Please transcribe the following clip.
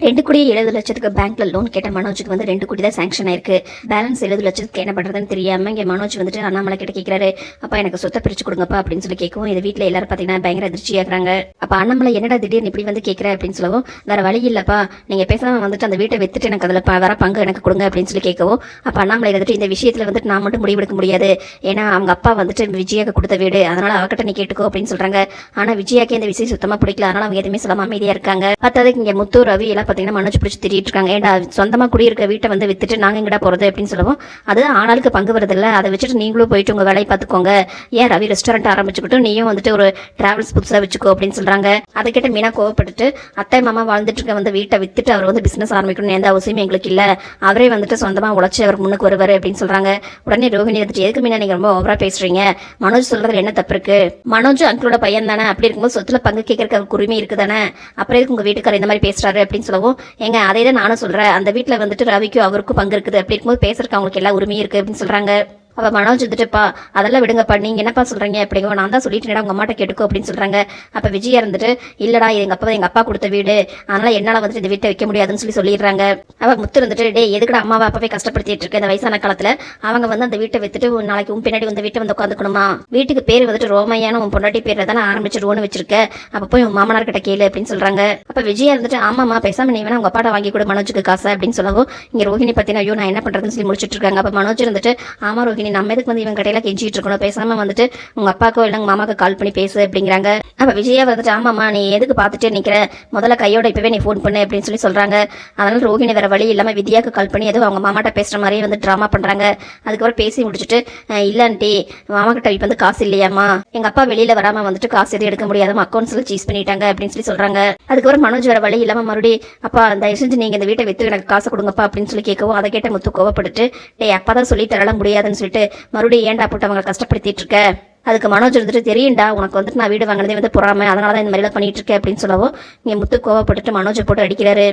2,70,00,000 பேங்க்ல லோன் கேட்ட மனோஜுக்கு வந்து 2 கோடி தான் சாங்ஷன் ஆயிருக்கு. பேலன்ஸ் 70,00,000 என்ன பண்றதுன்னு தெரியாம இங்க மனோஜ் வந்துட்டு அண்ணாமலை கிட்ட கேட்கிறாரு. அப்பா எனக்கு சொத்தை பிரிச்சு கொடுங்கப்பா அப்படின்னு சொல்லி கேட்கவும் இது வீட்டுல எல்லாரும் பாத்தீங்கன்னா பயங்கர அதிர்ச்சியாக்குறாங்க. அப்ப அண்ணாமலை என்னடா திடீர்னு இப்படி வந்து கேட்கிற அப்படின்னு சொல்லவும் வேற வழி இல்லப்பா, நீங்க பேசாம வந்துட்டு அந்த வீட்டை வித்துட்டு எனக்கு அதுல வர பங்கு எனக்கு கொடுங்க அப்படின்னு சொல்லி கேட்கவும் அப்ப அண்ணாமலை வந்துட்டு இந்த விஷயத்துல வந்துட்டு நான் மட்டும் முடிவெடுக்க முடியாது, ஏன்னா அவங்க அப்பா வந்துட்டு விஜயாக்கு கொடுத்த வீடு, அதனால அவகிட்ட நீ கேட்டுக்கோ அப்படின்னு சொல்றாங்க. ஆனா விஜயாக்கு இந்த விஷயம் சுத்தமா பிடிக்கல, அதனால அவங்க எதுவுமே சொல்லாம அமைதியா இருக்காங்க. பார்த்ததுக்கு இங்க முத்து ரவி எல்லாம் பாத்தீங்கன்னா மனோஜ் பிடிச்சி திட்டிட்டு இருக்காங்க. ஏன்டா சொந்தமா குடியிருக்க வீட்டை வந்து வித்துட்டு நாங்க எங்கடா போறது அப்படின்னு சொல்லவும் அது ஆளாளுக்கு பங்கு வருது இல்ல, அதை வச்சுட்டு நீங்களும் போயிட்டு உங்க வேலையை பார்த்துக்கோங்க, ஏன் ரவி ரெஸ்டாரண்ட் ஆரம்பிச்சுக்கிட்டும் நீயும் வந்துட்டு ஒரு டிராவல்ஸ் புதுசா வச்சுக்கோ அப்படின்னு சொல்றாங்க. அதை கேட்ட மீனா கோவப்பட்டுட்டு அத்தை மாமா வாழ்ந்துட்டு இருக்க வந்து வீட்டை வித்துட்டு அவர் வந்து பிசினஸ் ஆரம்பிக்கணும்னு எந்த அவசியமும் எங்களுக்கு இல்ல, அவரே வந்துட்டு சொந்தமா உழைச்சி அவர் முன்னுக்கு வருவாரு அப்படின்னு சொல்றாங்க. உடனே ரோஹிணி வந்துட்டு எதுக்கு மீனா நீங்க ரொம்ப ஓவரா பேசுறீங்க, மனோஜ் சொல்றதுல என்ன தப்பு இருக்கு, மனோஜ் அங்கிளோட பையன் தானே, அப்படி இருக்கும்போது சொத்துல பங்கு கேட்கறதுக்கு அவருக்கு உரிமை இருக்குதானே, அப்புறம் எதுக்கு உங்க வீட்டுக்காரர் இந்த மாதிரி பேசுறாரு அப்படின்னு சொல்லவும் எங்க அதே தான் நானும் சொல்றேன், அந்த வீட்டுல வந்துட்டு ரவிக்கும் அவருக்கும் பங்கு இருக்குது, அப்படி இருக்கும்போது பேசுறதுக்கு அவங்களுக்கு எல்லா உரிமையும் இருக்கு அப்படின்னு சொல்றாங்க. அவ மனோஜ் வந்துட்டுப்பா அதெல்லாம் விடுங்கப்பா, நீங்க என்னப்பா சொல்றீங்க அப்படிங்க, நான் தான் சொல்லிட்டு உங்க அம்மாட்ட கேட்டுக்கோ அப்படின்னு சொல்றாங்க. அப்ப விஜயா இருந்துட்டு இல்லடா எங்க அப்பா கொடுத்த வீடு, அதனால என்னால வந்துட்டு இந்த வீட்டை வைக்க முடியாதுன்னு சொல்லிடுறாங்க. அவ முத்து இருந்துட்டு டே எதுக்கட அம்மாவை அப்பாவே கஷ்டப்படுத்திட்டு இருக்க, இந்த வயசான காலத்துல அவங்க வந்து அந்த வீட்டை வித்துட்டு நாளைக்கு உன் பின்னாடி வந்து வீட்டை வந்து உட்காந்துக்கணுமா, வீட்டுக்கு பேர் வந்துட்டு ரோமையான உன் பொண்டாட்டி பேர்ல தானே ஆரம்பிச்சிருவோன்னு வச்சிருக்க, அப்ப போய் உன் மாமனார் கிட்ட கேளு அப்படின்னு சொல்றாங்க. அப்ப விஜயா இருந்துட்டு ஆமாமா பேசாம நீ வேணா உங்க அப்பாட்ட வாங்கி கூட மனோஜுக்கு காசு அப்படின்னு சொல்லவும் இங்க ரோஹிணி பத்தினா ஐயோ நான் என்ன பண்றதுன்னு சொல்லி முடிச்சிட்டு இருக்காங்க. அப்ப மனோஜ் இருந்துட்டு ஆமா ரோஹிணி நம்ம எதுக்கு வந்து இவங்க கடையில கெஞ்சிட்டு இருக்கணும், பேசாம வந்துட்டு உங்க அப்பாக்கோ இல்ல மாமாக்கு கால் பண்ணி பேசு அப்படிங்கிறாங்க. அப்ப விஜயா வந்துட்டு ஆமாமா நீ எதுக்கு பாத்துட்டு நிக்கிற, முதல்ல கையோட இப்பவே நீ போன் பண்ணு அப்படின்னு சொல்லி சொல்றாங்க. அதனால ரோஹிணி வேற வழி இல்லாம வித்யாக்கு கால் பண்ணி ஏதோ அவங்க மாமாட்ட பேசுற மாதிரியே வந்து டிராமா பண்றாங்க. அதுக்கப்புறம் பேசி முடிச்சுட்டு இல்லன்ட்டி மாமா கிட்ட இப்ப வந்து காசு இல்லையாமா, எங்க அப்பா வெளியில வராம வந்துட்டு காசு எதுவும் எடுக்க முடியாதமா அக்கௌண்ட்ஸ்ல சீஸ் பண்ணிட்டாங்க அப்படின்னு சொல்லி சொல்றாங்க. அதுக்கப்புறம் மனோஜ் வேற வழி இல்லாம மறுபடியும் அப்பா தயவு செஞ்சு நீங்க இந்த வீட்டை வித்து எனக்கு காசு கொடுங்கப்பா அப்படின்னு சொல்லி கேட்கவும் அதை கேட்ட முத்து கோவப்பட்டுட்டு டே அப்பதான் சொல்லி தரலாம் முடியாதுன்னு சொல்லிட்டு மறுபடியும் ஏன்டா போட்டு அவங்க கஷ்டப்படுத்திட்டு இருக்க, அதுக்கு மனோஜ் வந்துட்டு தெரியும்டா உனக்கு வந்துட்டு நான் வீடு வாங்கினதே வந்து பொறாம, அதனாலதான் இந்த மாதிரி பண்ணிட்டு இருக்கேன் அப்படின்னு சொல்லவும் இங்க முத்து கோவப்பட்டுட்டு மனோஜை போட்டு அடிக்கிறாரு.